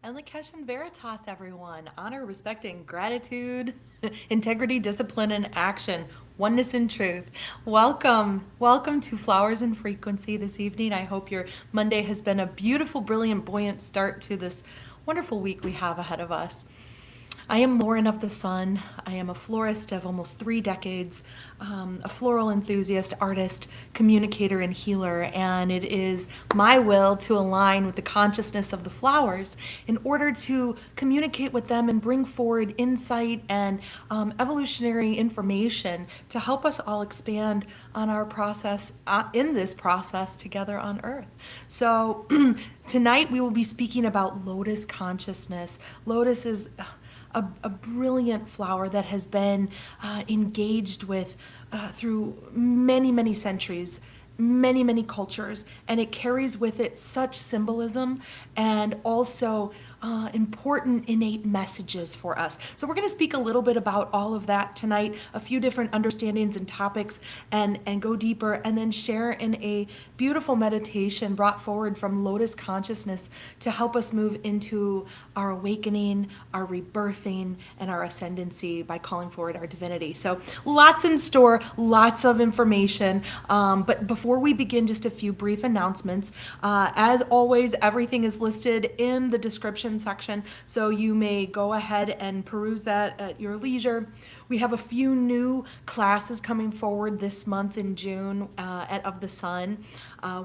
Enlikesh and Veritas, everyone. Honor, respect, and gratitude, integrity, discipline, and action. Oneness and truth. Welcome. Welcome to Flowers and Frequency this evening. I hope your Monday has been a beautiful, brilliant, buoyant start to this wonderful week we have ahead of us. I am Lauren of the Sun. I am a florist of almost 3 decades, a floral enthusiast, artist, communicator, and healer. And it is my will to align with the consciousness of the flowers in order to communicate with them and bring forward insight and evolutionary information to help us all expand on our process, in this process together on Earth. So tonight we will be speaking about Lotus consciousness. Lotus is a brilliant flower that has been engaged with through many, many centuries, many, many cultures, and it carries with it such symbolism and also important innate messages for us. So we're going to speak a little bit about all of that tonight, a few different understandings and topics, and go deeper, and then share in a beautiful meditation brought forward from Lotus consciousness to help us move into our awakening, our rebirthing, and our ascendancy by calling forward our divinity. So lots in store, lots of information. But before we begin, just a few brief announcements. As always, everything is listed in the description section, so you may go ahead and peruse that at your leisure. We have a few new classes coming forward this month in June at OfTheSun.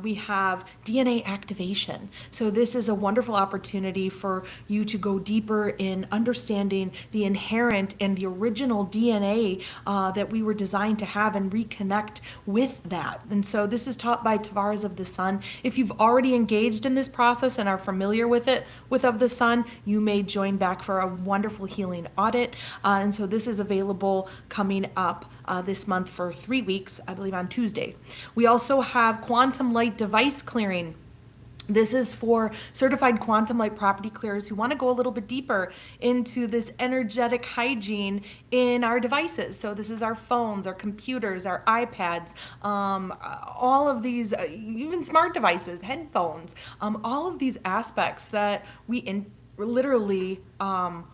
We have DNA activation. So this is a wonderful opportunity for you to go deeper in understanding the inherent and the original DNA that we were designed to have and reconnect with that. And so this is taught by Tavares of the Sun. If you've already engaged in this process and are familiar with it, with Of the Sun, you may join back for a wonderful healing audit. And so this is available coming up this month for 3 weeks, I believe on Tuesday. We also have quantum light device clearing. This is for certified quantum light property clearers who want to go a little bit deeper into this energetic hygiene in our devices. So this is our phones, our computers, our iPads, all of these, even smart devices, headphones, all of these aspects that we literally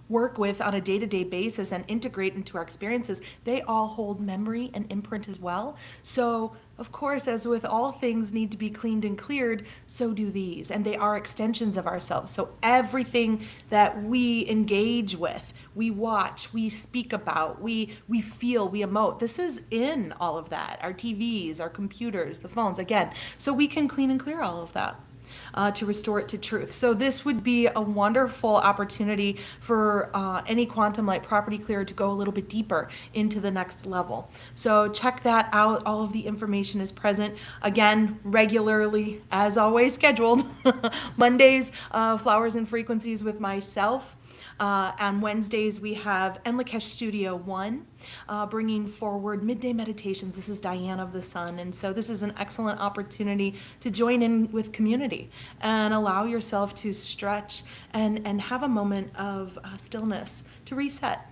work with on a day-to-day basis and integrate into our experiences, they all hold memory and imprint as well. So of course, as with all things need to be cleaned and cleared, so do these, and they are extensions of ourselves. So everything that we engage with, we watch, we speak about, we feel, we emote, this is in all of that, our TVs, our computers, the phones, again, so we can clean and clear all of that. To restore it to truth. So this would be a wonderful opportunity for any quantum light property clearer to go a little bit deeper into the next level. So check that out. All of the information is present. Again, regularly, as always, scheduled. Mondays, Flowers and Frequencies with myself. On Wednesdays, we have Enlikesh Studio 1 bringing forward midday meditations. This is Diane of the Sun. And so this is an excellent opportunity to join in with community and allow yourself to stretch and have a moment of stillness to reset.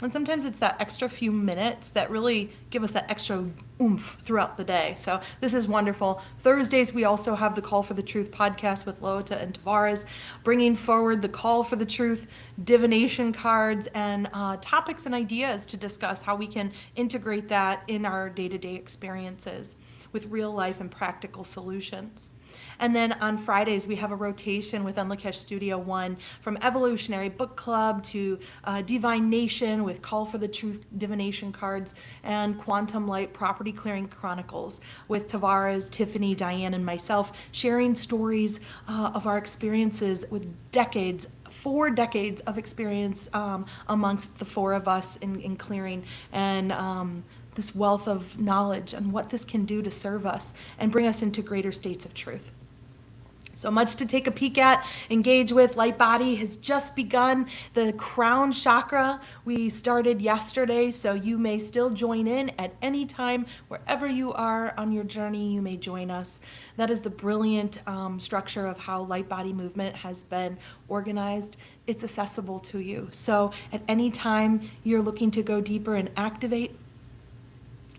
And sometimes it's that extra few minutes that really give us that extra oomph throughout the day. So this is wonderful. Thursdays, we also have the Call for the Truth podcast with LaOta and Tavares, bringing forward the Call for the Truth divination cards and topics and ideas to discuss how we can integrate that in our day-to-day experiences with real life and practical solutions. And then on Fridays, we have a rotation with Enlikesh Studio 1 from Evolutionary Book Club to Divine Nation with Call for the Truth divination cards and Quantum Light Property Clearing Chronicles with Tavares, Tiffany, Diane, and myself sharing stories of our experiences with 4 decades of experience amongst the 4 of us in clearing and this wealth of knowledge and what this can do to serve us and bring us into greater states of truth. So much to take a peek at, engage with. Light Body has just begun. The crown chakra, we started yesterday, so you may still join in at any time. Wherever you are on your journey, you may join us. That is the brilliant structure of how Light Body movement has been organized. It's accessible to you. So at any time you're looking to go deeper and activate,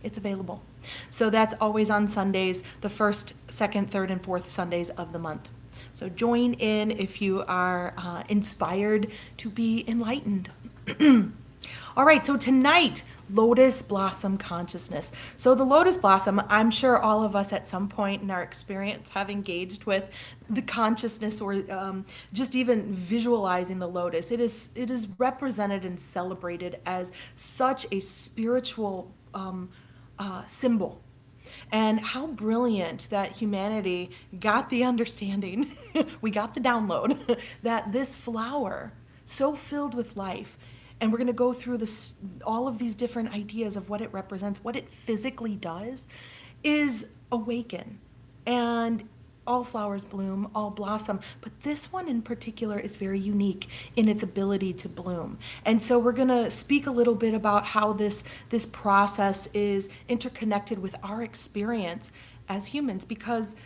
it's available. So that's always on Sundays, the first, second, third, and fourth Sundays of the month. So join in if you are inspired to be enlightened. All right, so tonight, lotus blossom consciousness. So the lotus blossom, I'm sure all of us at some point in our experience have engaged with the consciousness or just even visualizing the lotus. It is represented and celebrated as such a spiritual symbol. And how brilliant that humanity got the understanding, we got the download, that this flower, so filled with life, and we're going to go through this, all of these different ideas of what it represents, what it physically does, is awaken. And all flowers bloom, all blossom, but this one in particular is very unique in its ability to bloom. And so we're going to speak a little bit about how this process is interconnected with our experience as humans, because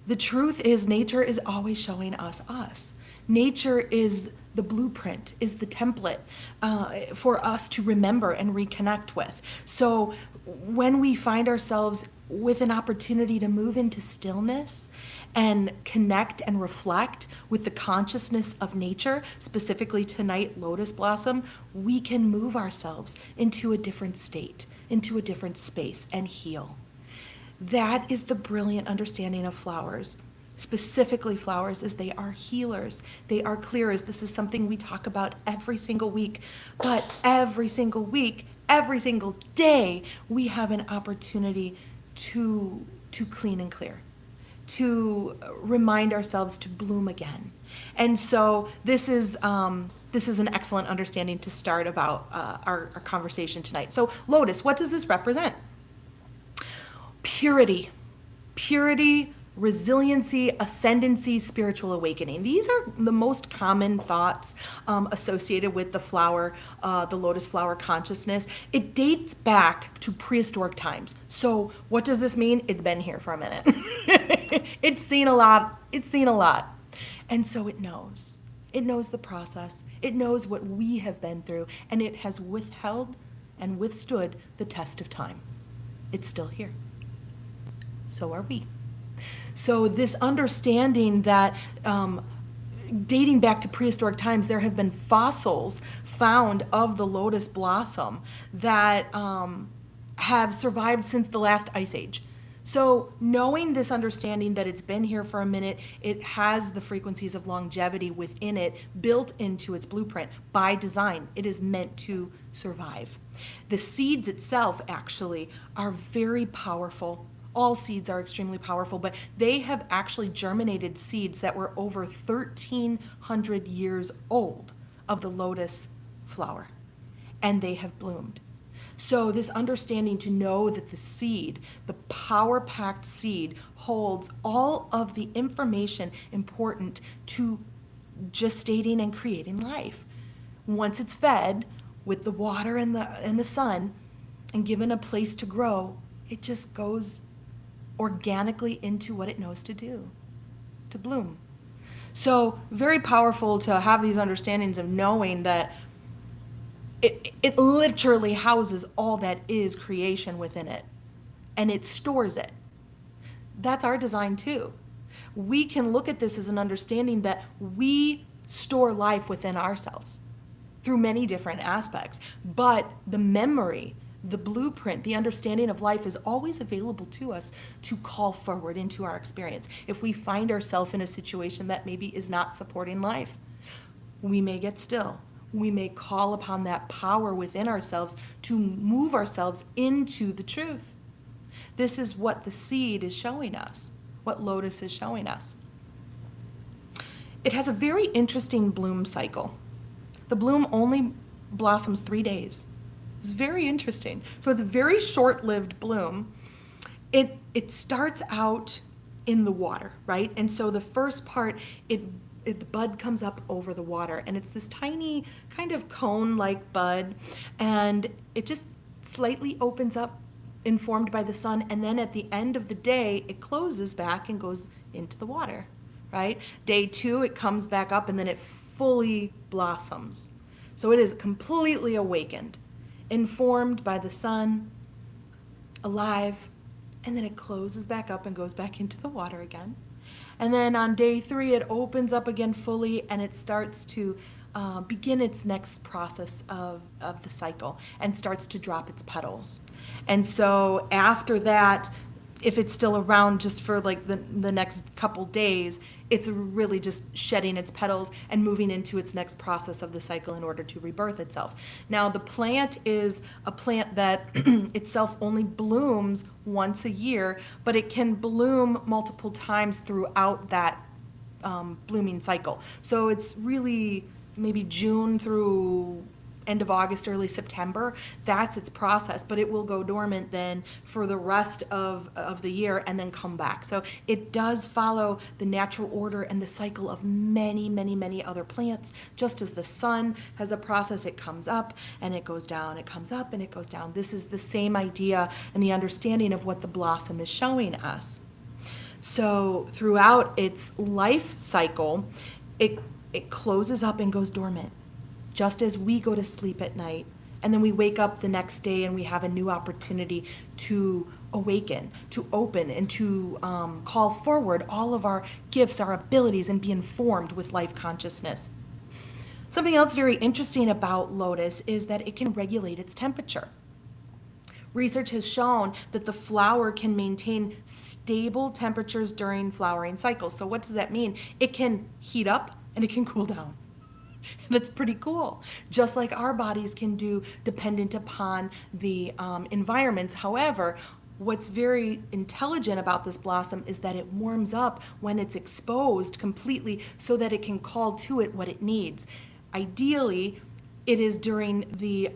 the truth is nature is always showing us. Nature is the blueprint, is the template for us to remember and reconnect with. So when we find ourselves with an opportunity to move into stillness and connect and reflect with the consciousness of nature, specifically tonight, lotus blossom, we can move ourselves into a different state, into a different space, and heal. That is the brilliant understanding of flowers. Specifically flowers, is they are healers, they are clearers. This is something we talk about every single week, but every single week, every single day, we have an opportunity to clean and clear, to remind ourselves to bloom again. And so this is an excellent understanding to start about our conversation tonight. So lotus, what does this represent? Purity, resiliency, ascendancy, spiritual awakening. These are the most common thoughts associated with the flower, the lotus flower consciousness. It dates back to prehistoric times. So what does this mean? It's been here for a minute. It's seen a lot. And so it knows. It knows the process. It knows what we have been through, and it has withheld and withstood the test of time. It's still here. So are we. So this understanding that dating back to prehistoric times, there have been fossils found of the lotus blossom that have survived since the last ice age. So knowing this understanding that it's been here for a minute, it has the frequencies of longevity within it built into its blueprint by design. It is meant to survive. The seeds itself actually are very powerful. All seeds are extremely powerful, but they have actually germinated seeds that were over 1,300 years old of the lotus flower, and they have bloomed. So this understanding to know that the seed, the power-packed seed, holds all of the information important to gestating and creating life. Once it's fed with the water and the sun and given a place to grow, it just goes organically into what it knows to do, to bloom. So very powerful to have these understandings of knowing that it literally houses all that is creation within it, and it stores it. That's our design too. We can look at this as an understanding that we store life within ourselves through many different aspects, but the memory, the blueprint, the understanding of life is always available to us to call forward into our experience. If we find ourselves in a situation that maybe is not supporting life, we may get still. We may call upon that power within ourselves to move ourselves into the truth. This is what the seed is showing us, what lotus is showing us. It has a very interesting bloom cycle. The bloom only blossoms 3 days. It's very interesting. So it's a very short-lived bloom. It starts out in the water, right? And so the first part, the bud comes up over the water, and it's this tiny kind of cone-like bud, and it just slightly opens up, informed by the sun, and then at the end of the day, it closes back and goes into the water, right? Day 2, it comes back up, and then it fully blossoms. So it is completely awakened, informed by the sun, alive, and then it closes back up and goes back into the water again. And then on day 3, it opens up again fully, and it starts to begin its next process of the cycle and starts to drop its petals. And so after that, if it's still around just for like the next couple days, it's really just shedding its petals and moving into its next process of the cycle in order to rebirth itself. Now, the plant is a plant that itself only blooms once a year, but it can bloom multiple times throughout that blooming cycle. So it's really maybe June through end of August, early September. That's its process, but it will go dormant then for the rest of the year and then come back. So it does follow the natural order and the cycle of many, many, many other plants. Just as the sun has a process, it comes up and it goes down, it comes up and it goes down. This is the same idea and the understanding of what the blossom is showing us. So throughout its life cycle, it closes up and goes dormant, just as we go to sleep at night. And then we wake up the next day and we have a new opportunity to awaken, to open, and to call forward all of our gifts, our abilities, and be informed with life consciousness. Something else very interesting about lotus is that it can regulate its temperature. Research has shown that the flower can maintain stable temperatures during flowering cycles. So what does that mean? It can heat up and it can cool down. That's pretty cool. Just like our bodies can do, dependent upon the environments. However, what's very intelligent about this blossom is that it warms up when it's exposed completely so that it can call to it what it needs. Ideally, it is during the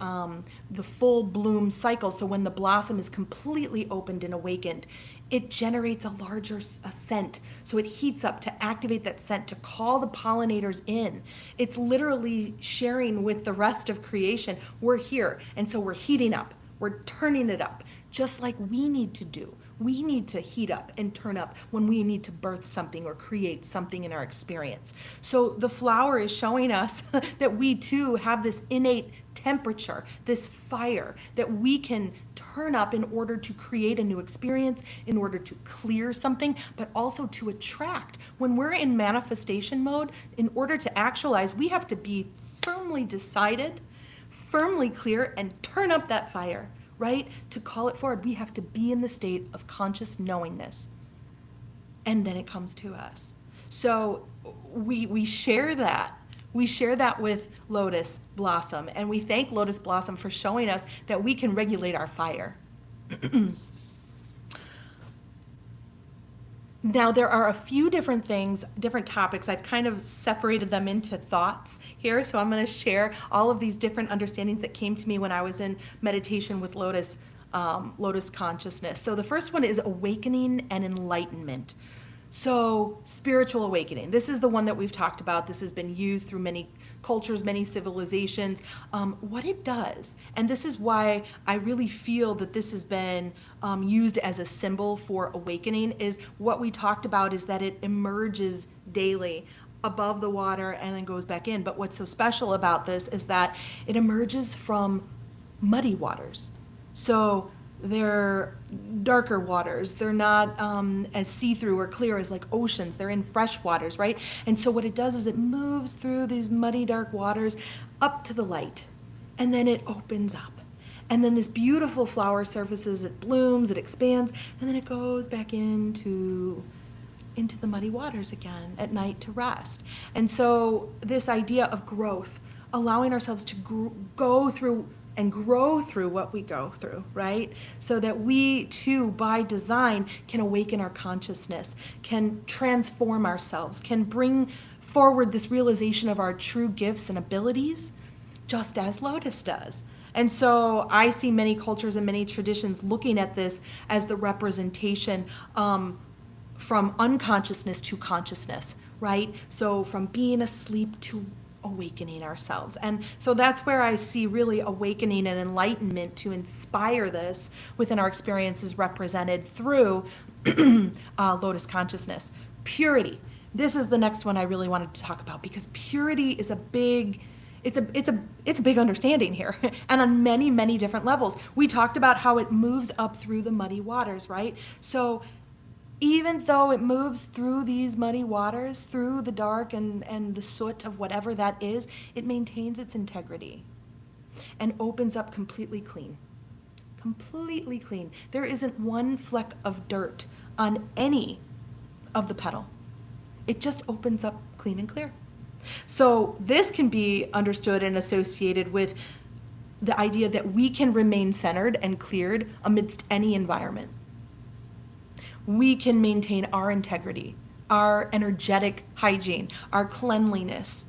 full bloom cycle. So when the blossom is completely opened and awakened, it generates a larger scent. So it heats up to activate that scent, to call the pollinators in. It's literally sharing with the rest of creation. We're here, and so we're heating up. We're turning it up, just like we need to do. We need to heat up and turn up when we need to birth something or create something in our experience. So the flower is showing us that we too have this innate temperature, this fire that we can turn up in order to create a new experience, in order to clear something, but also to attract. When we're in manifestation mode, in order to actualize, we have to be firmly decided, firmly clear, and turn up that fire, right? To call it forward, we have to be in the state of conscious knowingness. And then it comes to us. So we share that. We share that with Lotus Blossom, and we thank Lotus Blossom for showing us that we can regulate our fire. Now, there are a few different things, different topics. I've kind of separated them into thoughts here, so I'm going to share all of these different understandings that came to me when I was in meditation with Lotus consciousness. So the first one is awakening and enlightenment. So spiritual awakening. This is the one that we've talked about. This has been used through many cultures, many civilizations. What it does, and this is why I really feel that this has been used as a symbol for awakening, is what we talked about is that it emerges daily above the water and then goes back in. But what's so special about this is that it emerges from muddy waters. So they're darker waters. They're not as see-through or clear as like oceans. They're in fresh waters, right? And so what it does is it moves through these muddy, dark waters up to the light, and then it opens up. And then this beautiful flower surfaces, it blooms, it expands, and then it goes back into the muddy waters again at night to rest. And so this idea of growth, allowing ourselves to go through and grow through what we go through, right? So that we too, by design, can awaken our consciousness, can transform ourselves, can bring forward this realization of our true gifts and abilities, just as Lotus does. And so I see many cultures and many traditions looking at this as the representation from unconsciousness to consciousness, right? So from being asleep to awakening ourselves. And so that's where I see really awakening and enlightenment to inspire this within our experiences represented through Lotus consciousness. Purity. This is the next one I really wanted to talk about, because purity is a big understanding here, and on many, many different levels. We talked about how it moves up through the muddy waters, right? So Even though it moves through these muddy waters, through the dark and the soot of whatever that is, it maintains its integrity and opens up completely clean. Completely clean. There isn't one fleck of dirt on any of the petal. It just opens up clean and clear. So this can be understood and associated with the idea that we can remain centered and cleared amidst any environment. We can maintain our integrity, our energetic hygiene, our cleanliness.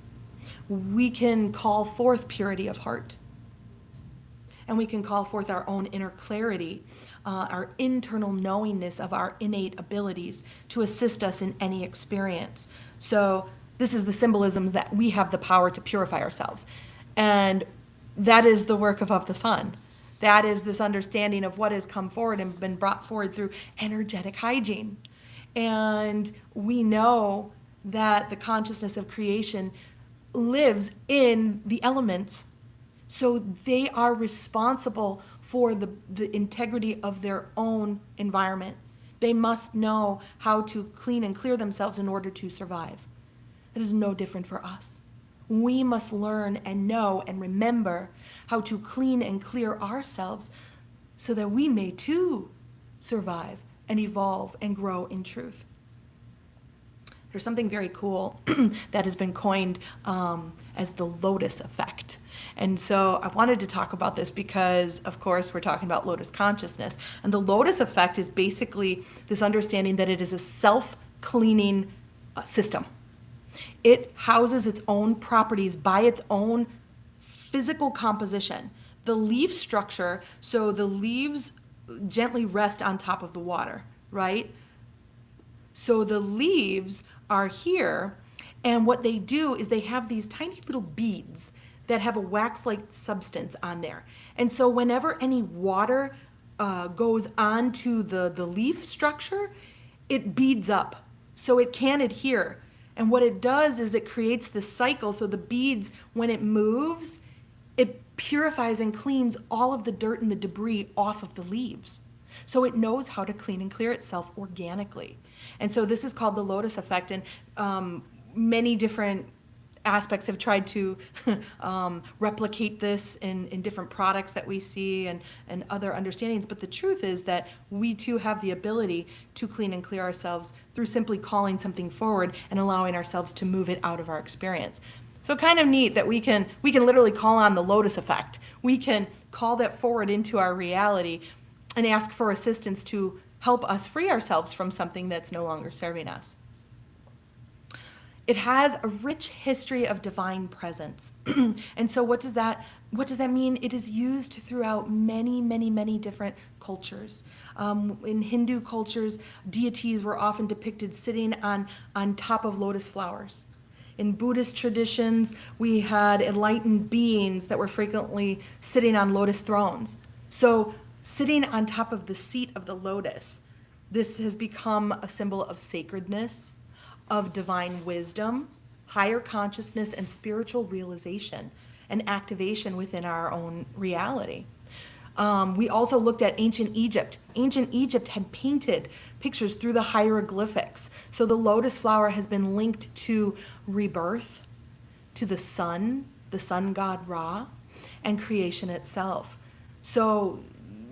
We can call forth purity of heart. And we can call forth our own inner clarity, our internal knowingness of our innate abilities to assist us in any experience. So this is the symbolisms that we have the power to purify ourselves. And that is the work of OfTheSun. That is this understanding of what has come forward and been brought forward through energetic hygiene. And we know that the consciousness of creation lives in the elements. So they are responsible for the integrity of their own environment. They must know how to clean and clear themselves in order to survive. It is no different for us. We must learn and know and remember how to clean and clear ourselves so that we may too survive and evolve and grow in truth. There's something very cool that has been coined as the Lotus effect. And so I wanted to talk about this because, of course, we're talking about Lotus consciousness. And the Lotus effect is basically this understanding that it is a self-cleaning system. It houses its own properties by its own physical composition. The leaf structure, so the leaves gently rest on top of the water, right? So the leaves are here, and what they do is they have these tiny little beads that have a wax-like substance on there. And so whenever any water goes onto the leaf structure, it beads up, so it can adhere. And what it does is it creates this cycle. So the beads, when it moves, it purifies and cleans all of the dirt and the debris off of the leaves. So it knows how to clean and clear itself organically. And so this is called the Lotus effect. And many different aspects have tried to replicate this in different products that we see and other understandings. But the truth is that we too have the ability to clean and clear ourselves through simply calling something forward and allowing ourselves to move it out of our experience. So kind of neat that we can literally call on the Lotus effect. We can call that forward into our reality and ask for assistance to help us free ourselves from something that's no longer serving us. It has a rich history of divine presence. And so what does that mean? It is used throughout many, many, many different cultures. In Hindu cultures, deities were often depicted sitting on top of lotus flowers. In Buddhist traditions, we had enlightened beings that were frequently sitting on lotus thrones. So sitting on top of the seat of the lotus, this has become a symbol of sacredness, of divine wisdom, higher consciousness, and spiritual realization and activation within our own reality. We also looked at ancient Egypt. Ancient Egypt had painted pictures through the hieroglyphics. So the lotus flower has been linked to rebirth, to the sun god Ra, and creation itself. So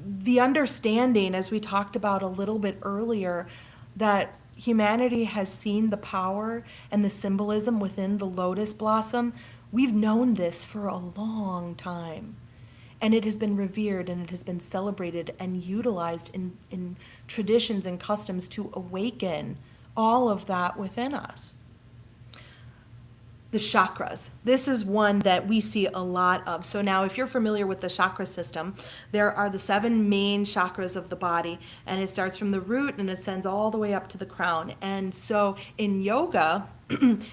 the understanding, as we talked about a little bit earlier, that humanity has seen the power and the symbolism within the lotus blossom. We've known this for a long time. And it has been revered and it has been celebrated and utilized in traditions and customs to awaken all of that within us. The chakras. This is one that we see a lot of. So now if you're familiar with the chakra system, there are the 7 main chakras of the body, and it starts from the root and it ascends all the way up to the crown. And so in yoga,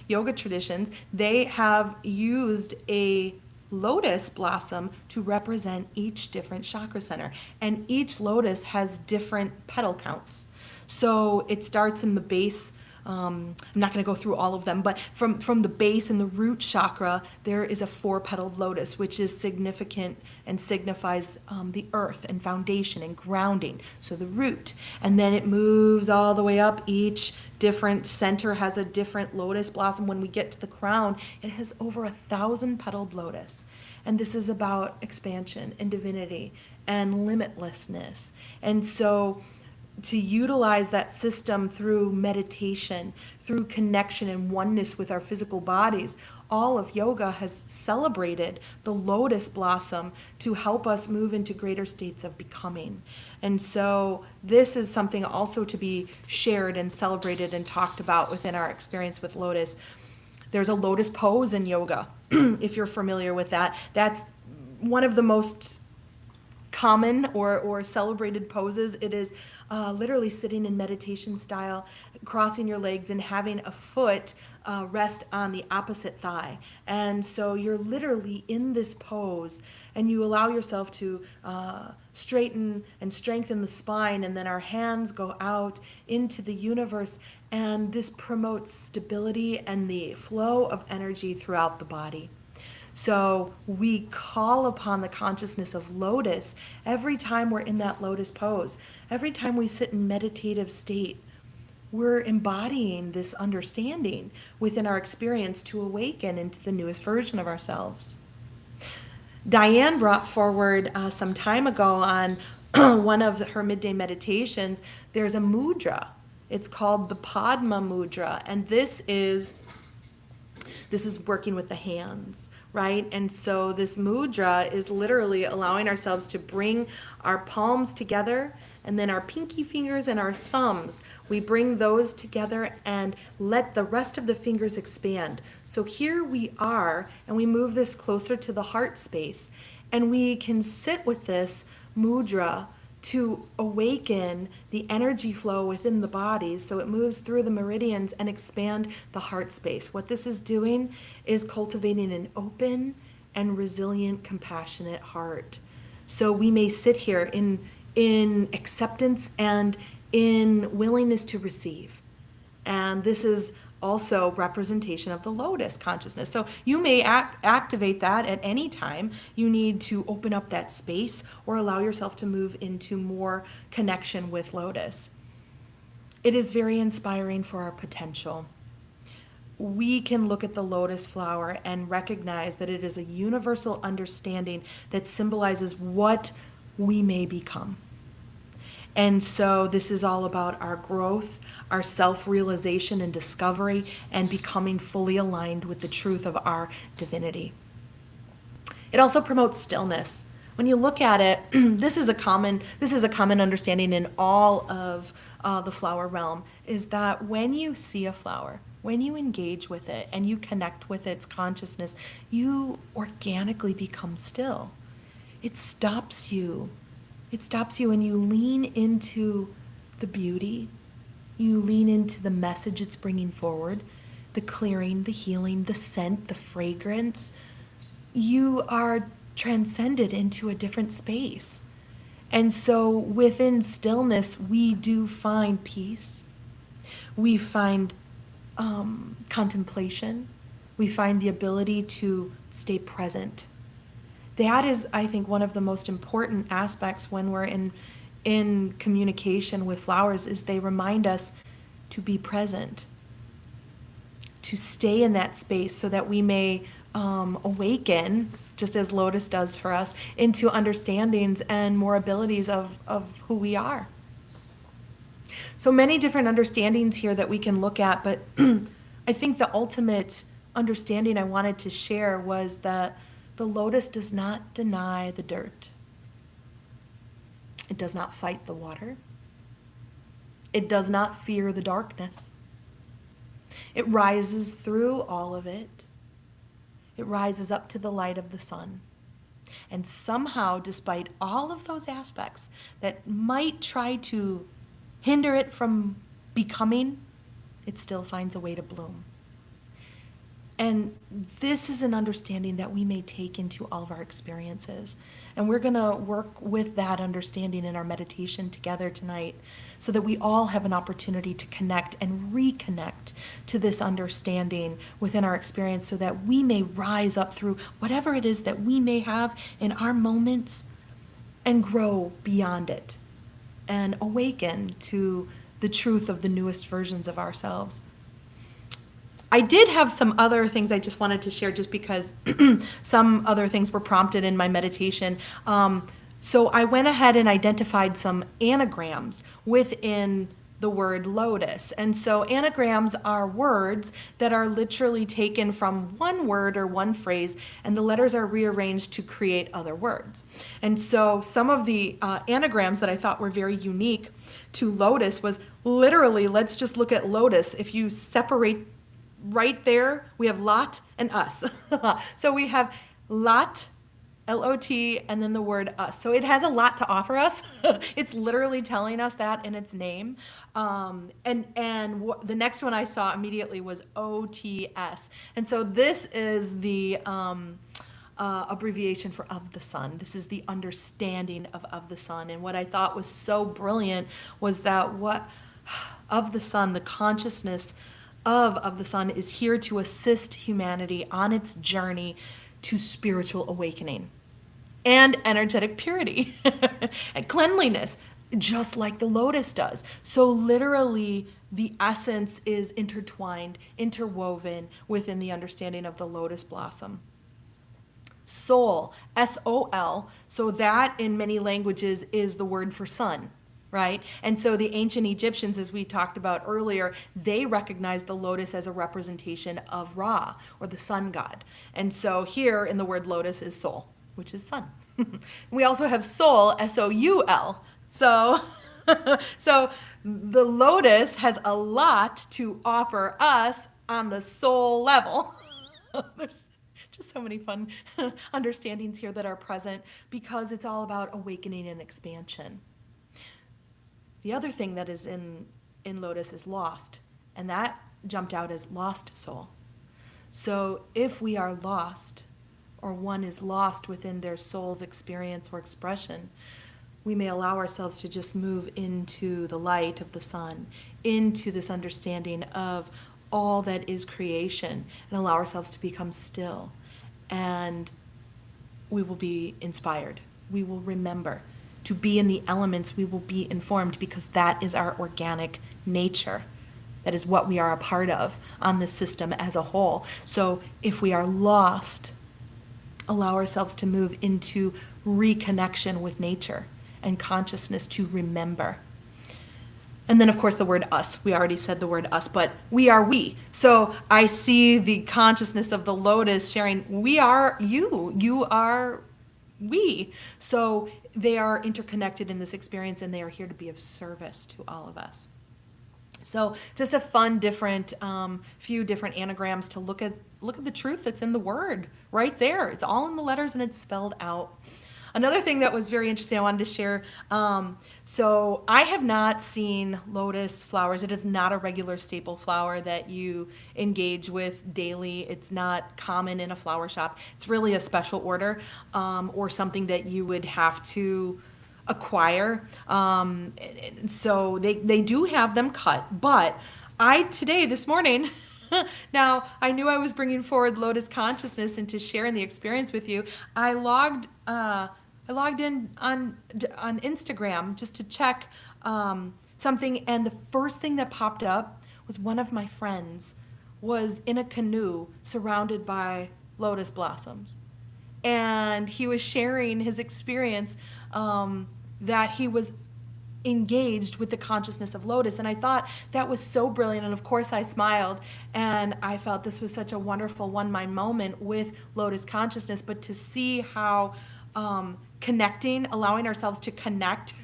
yoga traditions, they have used a lotus blossom to represent each different chakra center. And each lotus has different petal counts. So it starts in the base I'm not going to go through all of them, but from the base and the root chakra, there is a 4-petaled lotus, which is significant and signifies the earth and foundation and grounding. So the root, and then it moves all the way up. Each different center has a different lotus blossom. When we get to the crown, it has over 1,000-petaled lotus. And this is about expansion and divinity and limitlessness. And so to utilize that system through meditation, through connection and oneness with our physical bodies, all of yoga has celebrated the lotus blossom to help us move into greater states of becoming. And so this is something also to be shared and celebrated and talked about within our experience with lotus. There's a lotus pose in yoga, if you're familiar with that. That's one of the most common or celebrated poses. It is literally sitting in meditation style, crossing your legs and having a foot rest on the opposite thigh. And so you're literally in this pose and you allow yourself to straighten and strengthen the spine, and then our hands go out into the universe, and this promotes stability and the flow of energy throughout the body. So we call upon the consciousness of lotus every time we're in that lotus pose. Every time we sit in meditative state, we're embodying this understanding within our experience to awaken into the newest version of ourselves. Diane brought forward some time ago on one of her midday meditations, there's a mudra. It's called the Padma mudra, and this is working with the hands, right? And so this mudra is literally allowing ourselves to bring our palms together, and then our pinky fingers and our thumbs, we bring those together and let the rest of the fingers expand. So here we are, and we move this closer to the heart space, and we can sit with this mudra to awaken the energy flow within the body so it moves through the meridians and expand the heart space. What this is doing is cultivating an open and resilient, compassionate heart. So we may sit here in acceptance and in willingness to receive. And this is also representation of the lotus consciousness. So you may activate that at any time. You need to open up that space or allow yourself to move into more connection with lotus. It is very inspiring for our potential. We can look at the lotus flower and recognize that it is a universal understanding that symbolizes what we may become. And so this is all about our growth, our self-realization and discovery, and becoming fully aligned with the truth of our divinity. It also promotes stillness. When you look at it, this is a common understanding in all of the flower realm, is that when you see a flower, when you engage with it and you connect with its consciousness, you organically become still. It stops you and you lean into the beauty. You lean into the message it's bringing forward, the clearing, the healing, the scent, the fragrance. You are transcended into a different space. And so within stillness, we do find peace. We find contemplation. We find the ability to stay present. That is, I think, one of the most important aspects when we're in communication with flowers, is they remind us to be present, to stay in that space so that we may awaken, just as Lotus does for us, into understandings and more abilities of who we are. So many different understandings here that we can look at, but I think the ultimate understanding I wanted to share was that the lotus does not deny the dirt. It does not fight the water. It does not fear the darkness. It rises through all of it. It rises up to the light of the sun. And somehow, despite all of those aspects that might try to hinder it from becoming, it still finds a way to bloom. And this is an understanding that we may take into all of our experiences. And we're going to work with that understanding in our meditation together tonight so that we all have an opportunity to connect and reconnect to this understanding within our experience so that we may rise up through whatever it is that we may have in our moments and grow beyond it and awaken to the truth of the newest versions of ourselves. I did have some other things I just wanted to share just because some other things were prompted in my meditation. So I went ahead and identified some anagrams within the word lotus. And so anagrams are words that are literally taken from one word or one phrase, and the letters are rearranged to create other words. And so some of the anagrams that I thought were very unique to lotus was literally, let's just look at lotus. If you separate right there, we have lot and us. So we have lot, L-O-T, and then the word us. So it has a lot to offer us. It's literally telling us that in its name. The next one I saw immediately was O-T-S. And so this is the abbreviation for of the sun. This is the understanding of the sun. And what I thought was so brilliant was that of the sun, the consciousness of the sun is here to assist humanity on its journey to spiritual awakening and energetic purity and cleanliness, just like the lotus does. So literally the essence is intertwined, interwoven within the understanding of the lotus blossom. Soul, S-O-L, so that in many languages is the word for sun. Right? And so the ancient Egyptians, as we talked about earlier, they recognized the lotus as a representation of Ra, or the sun god. And so here in the word lotus is soul, which is sun. We also have soul, S-O-U-L. So the lotus has a lot to offer us on the soul level. There's just so many fun understandings here that are present because it's all about awakening and expansion. The other thing that is in Lotus is lost, and that jumped out as lost soul. So if we are lost, or one is lost within their soul's experience or expression, we may allow ourselves to just move into the light of the sun, into this understanding of all that is creation, and allow ourselves to become still. And we will be inspired. We will remember. To be in the elements, we will be informed because that is our organic nature. That is what we are a part of on this system as a whole. So if we are lost, allow ourselves to move into reconnection with nature and consciousness to remember. And then, of course, the word us. We already said the word us, but we are we. So I see the consciousness of the lotus sharing, we are you. You are we. So they are interconnected in this experience, and they are here to be of service to all of us. So just a fun, different, few different anagrams to look at the truth that's in the word right there. It's all in the letters and it's spelled out. Another thing that was very interesting I wanted to share. So I have not seen lotus flowers. It is not a regular staple flower that you engage with daily. It's not common in a flower shop. It's really a special order or something that you would have to acquire. And so they do have them cut. But this morning, now I knew I was bringing forward lotus consciousness into sharing the experience with you. I logged in on Instagram just to check something, and the first thing that popped up was one of my friends was in a canoe surrounded by lotus blossoms. And he was sharing his experience that he was engaged with the consciousness of lotus. And I thought that was so brilliant. And of course I smiled, and I felt this was such a wonderful one-mind moment with lotus consciousness. But to see how connecting, allowing ourselves to connect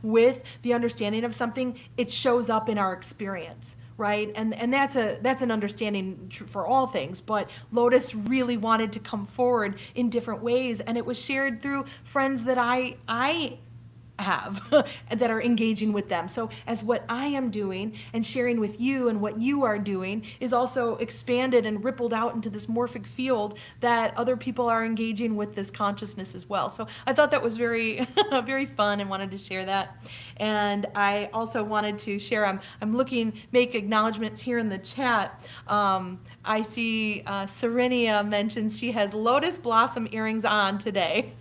with the understanding of something, it shows up in our experience, right? And that's an understanding for all things, but Lotus really wanted to come forward in different ways, and it was shared through friends that I have that are engaging with them. So as what I am doing and sharing with you and what you are doing is also expanded and rippled out into this morphic field, that other people are engaging with this consciousness as well. So I thought that was very, very fun and wanted to share that. And I also wanted to share, I'm looking, make acknowledgments here in the chat. I see Serenia mentions she has lotus blossom earrings on today.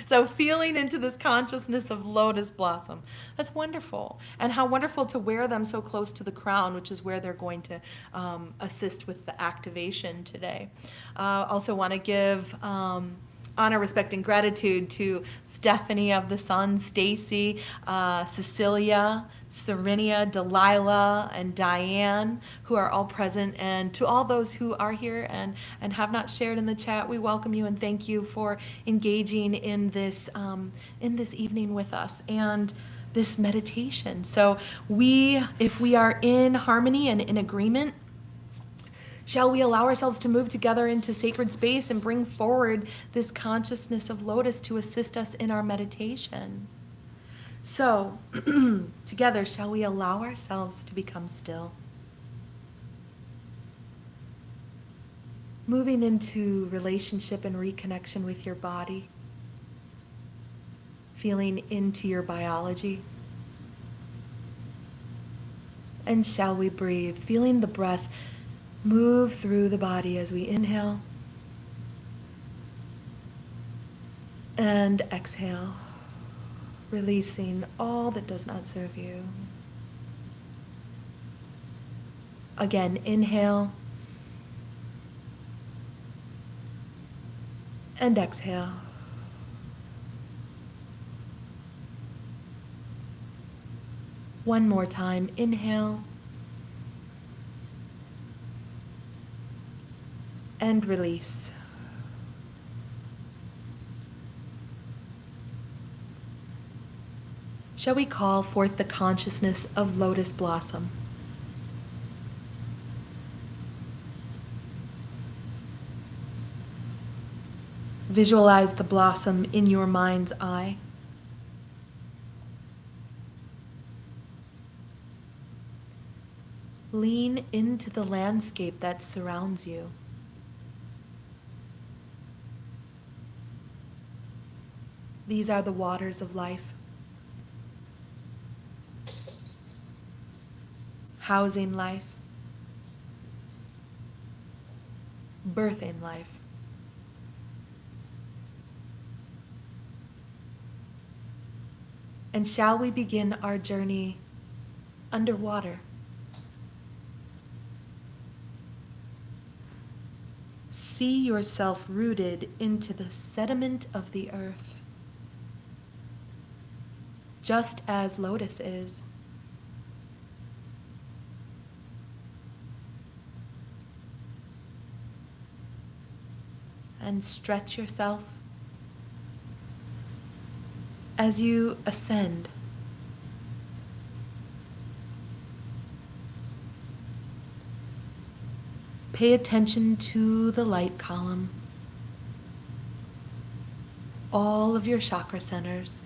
So feeling into this consciousness of lotus blossom. That's wonderful. And how wonderful to wear them so close to the crown, which is where they're going to assist with the activation today. Also want to give honor, respect, and gratitude to Stephanie of the Sun, Stacy, Cecilia, Serenia, Delilah, and Diane, who are all present, and to all those who are here and have not shared in the chat, we welcome you and thank you for engaging in this evening with us and this meditation. So if we are in harmony and in agreement, shall we allow ourselves to move together into sacred space and bring forward this consciousness of Lotus to assist us in our meditation? So, together, shall we allow ourselves to become still? Moving into relationship and reconnection with your body, feeling into your biology. And shall we breathe, feeling the breath move through the body as we inhale and exhale, releasing all that does not serve you. Again, inhale and exhale. One more time, inhale and release. Shall we call forth the consciousness of lotus blossom? Visualize the blossom in your mind's eye. Lean into the landscape that surrounds you. These are the waters of life. Housing life. Birthing life. And shall we begin our journey underwater? See yourself rooted into the sediment of the earth, just as Lotus is. And stretch yourself as you ascend. Pay attention to the light column, all of your chakra centers,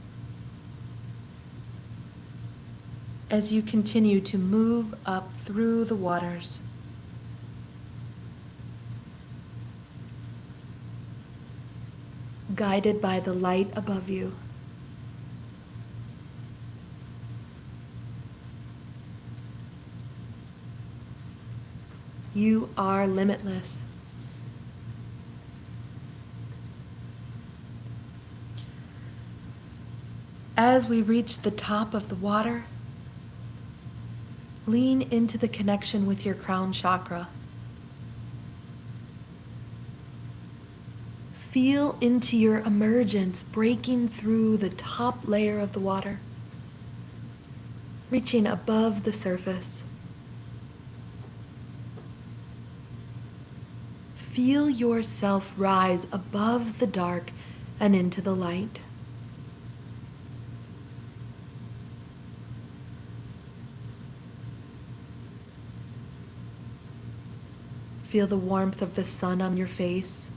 as you continue to move up through the waters. Guided by the light above you. You are limitless. As we reach the top of the water, lean into the connection with your crown chakra. Feel into your emergence breaking through the top layer of the water, reaching above the surface. Feel yourself rise above the dark and into the light. Feel the warmth of the sun on your face.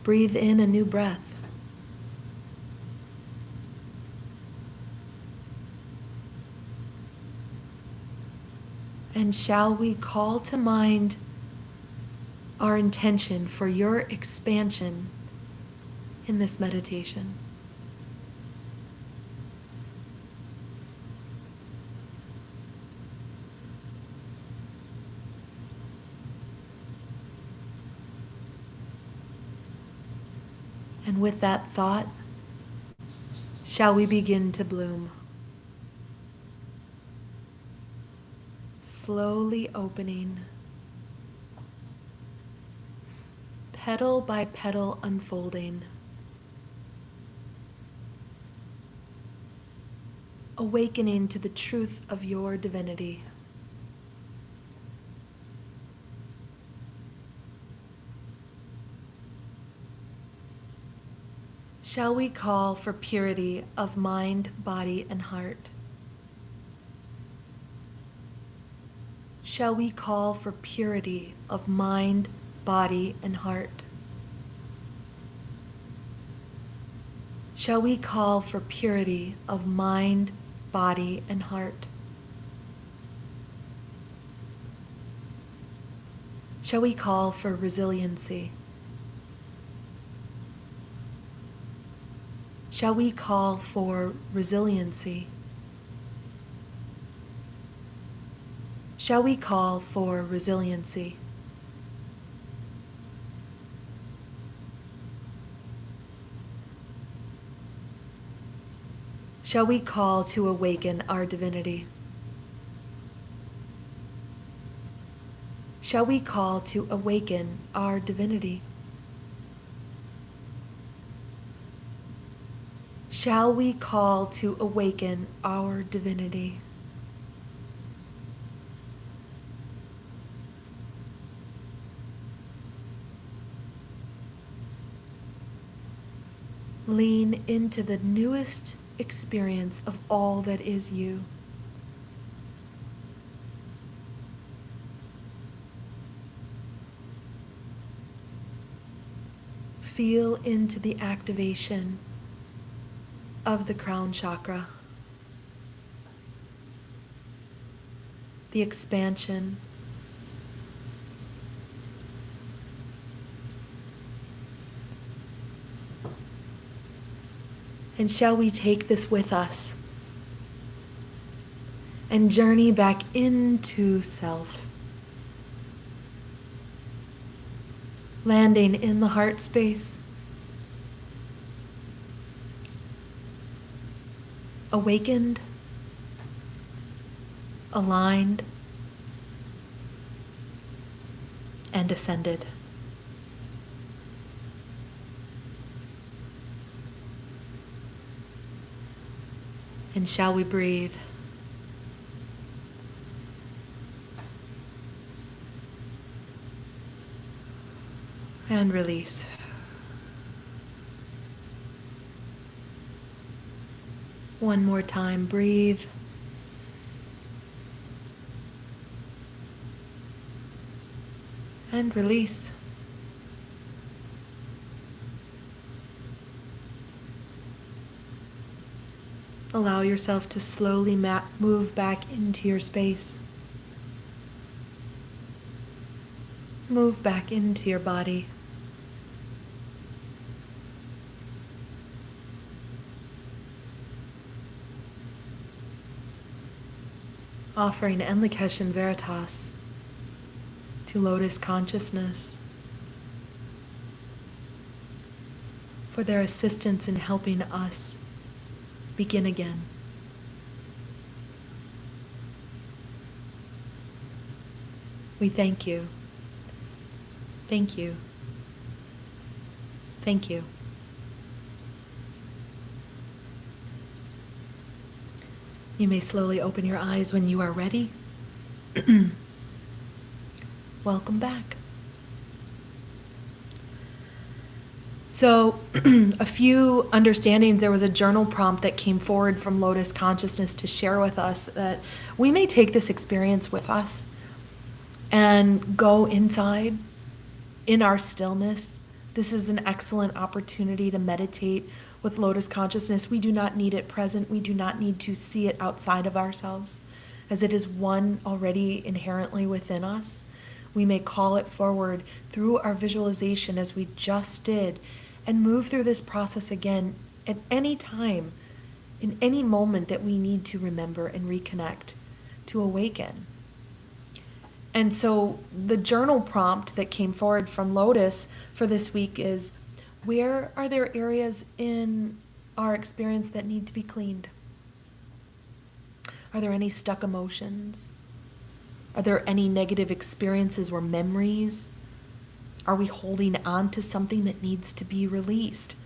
breathe in a new breath. And shall we call to mind our intention for your expansion in this meditation? And with that thought, shall we begin to bloom? Slowly opening, petal by petal unfolding, awakening to the truth of your divinity. Shall we call for purity of mind, body, and heart? Shall we call for purity of mind, body, and heart? Shall we call for purity of mind, body, and heart? Shall we call for resiliency? Shall we call for resiliency? Shall we call for resiliency? Shall we call to awaken our divinity? Shall we call to awaken our divinity? Shall we call to awaken our divinity? Lean into the newest experience of all that is you. Feel into the activation of the crown chakra, the expansion, and shall we take this with us and journey back into self, landing in the heart space, awakened, aligned, and ascended. And shall we breathe? And release. One more time, breathe. And release. Allow yourself to slowly move back into your space. Move back into your body. Offering Enlikesh and Veritas to Lotus consciousness for their assistance in helping us begin again. We thank you. Thank you. Thank you. You may slowly open your eyes when you are ready. Welcome back. So, a few understandings. There was a journal prompt that came forward from Lotus Consciousness to share with us that we may take this experience with us and go inside in our stillness, This is an excellent opportunity to meditate with Lotus consciousness. We do not need it present. We do not need to see it outside of ourselves, as it is one already inherently within us. We may call it forward through our visualization as we just did, and move through this process again at any time, in any moment that we need to remember and reconnect, to awaken. And so the journal prompt that came forward from Lotus for this week is, where are there areas in our experience that need to be cleaned? Are there any stuck emotions? Are there any negative experiences or memories? Are we holding on to something that needs to be released?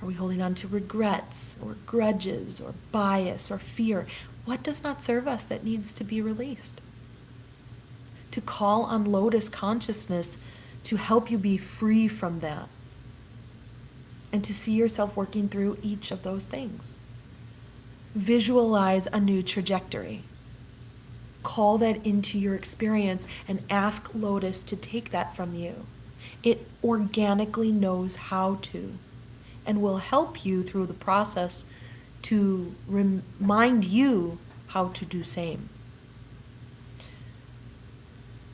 Are we holding on to regrets or grudges or bias or fear? What does not serve us that needs to be released? To call on Lotus consciousness to help you be free from that, and to see yourself working through each of those things. Visualize a new trajectory. Call that into your experience and ask Lotus to take that from you. It organically knows how to, and will help you through the process to remind you how to do same.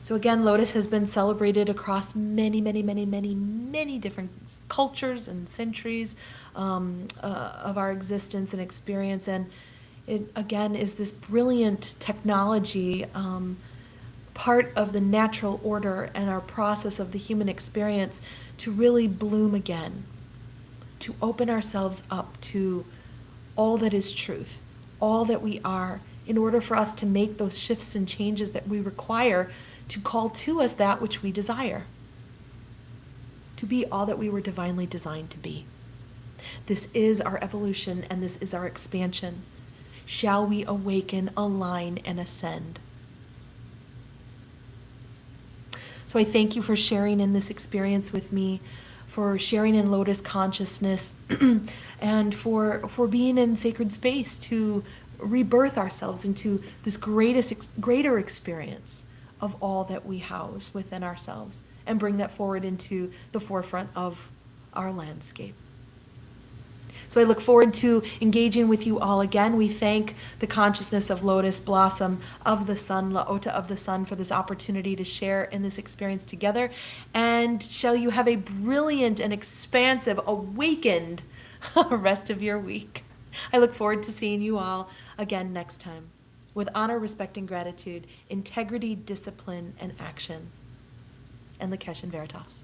So again, Lotus has been celebrated across many different cultures and centuries of our existence and experience. And it, again, is this brilliant technology, part of the natural order and our process of the human experience to really bloom again, to open ourselves up to all that is truth, all that we are, in order for us to make those shifts and changes that we require to call to us that which we desire, to be all that we were divinely designed to be. This is our evolution, and this is our expansion. Shall we awaken, align, and ascend? So I thank you for sharing in this experience with me, for sharing in Lotus consciousness, and for being in sacred space to rebirth ourselves into this greater experience of all that we house within ourselves, and bring that forward into the forefront of our landscape. So I look forward to engaging with you all again. We thank the consciousness of Lotus Blossom of the Sun, LaOta of the Sun, for this opportunity to share in this experience together. And shall you have a brilliant and expansive, awakened rest of your week. I look forward to seeing you all again next time. With honor, respect, and gratitude, integrity, discipline, and action. And Lakesh and Veritas.